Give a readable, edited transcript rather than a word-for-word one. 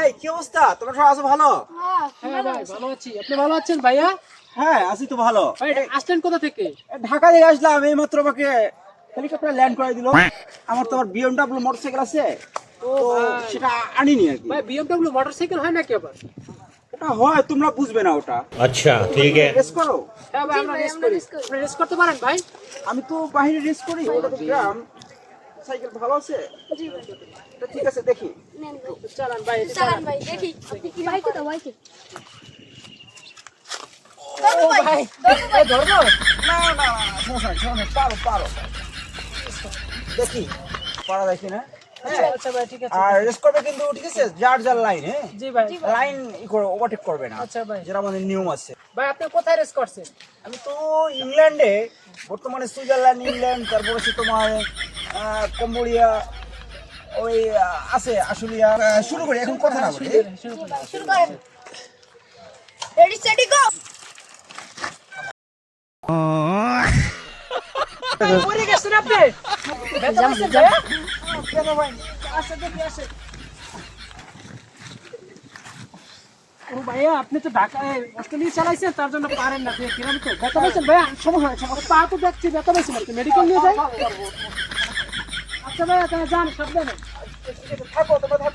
এই কি অবস্থা? তোমরা সবাই আছো ভালো? হ্যাঁ ভাই ভালো আছি। আপনি ভালো আছেন ভাইয়া? হ্যাঁ আছি তো ভালো। ভাই আসলেন কোথা থেকে? ঢাকা থেকে আসলাম, এই মাত্র আমাকে হেলিকপ্টার ল্যান্ড করে দিল। আমার তো বিএমডব্লিউ মোটরসাইকেল আছে, ও তো ভাই, সেটা আনিনি আর কি। ভাই বিএমডব্লিউ মোটরসাইকেল হয় নাকি আবার? ওটা হয়, তোমরা বুঝবে না ওটা। अच्छा ठीक है। রেস করো? হ্যাঁ ভাই আমরা রেস করি। আপনি রেস করতে পারেন ভাই? আমি তো বাইরে রেস করি, ওটা তো গ্রাম। সাইকেল ভালো আছে? তো ঠিক আছে, দেখি। চালান ভাই, এটা চালান চালান। ভাই দেখি বাইকে তো বাইকে ও ভাই, এই ধরবো? না না না, সমস্যা নেই, সমস্যা নেই, পারো পারো। দেখি পারা দেখি না। হ্যাঁ, আচ্ছা ভাই ঠিক আছে। আর রেস করবে কিন্তু, ঠিক আছে? যার যার লাইন, হ্যাঁ, জি ভাই। লাইন ওভারটেক করবে না। আচ্ছা ভাই। যেটা আমাদের নিয়ম আছে। ভাই আপনি কোথায় রেস করছেন? আমি তো ইংল্যান্ডে, বর্তমানে সুইজারল্যান্ড, ইংল্যান্ড, তারপরে হচ্ছে তোমার কম্বোডিয়া, ওই আছে আশুলিয়া। শুরু করি এখন, কথা না বলি। শুরু করুন। শুরু করেন রেডি স্টেডি গো পড়ে গেছেন আপনি? ব্যথা পাইছেন ভাইয়া? কেন ভাই? আসে দেখি আসে। ও ভাইয়া আপনি তো ঢাকায় অস্ট্রেলিয়া চালাইছেন, তার জন্য পারেন না। কিরম তো ব্যথা পাইছেন ভাইয়া? সমস্যা নাই, সমস্যা। পা তো দেখছি ব্যথা পাইছেন, আপনি মেডিকেল নিয়ে যাই। আচ্ছা ভাইয়া তাহলে যান, সাবধানে। থাকো, তোমরা থাকো।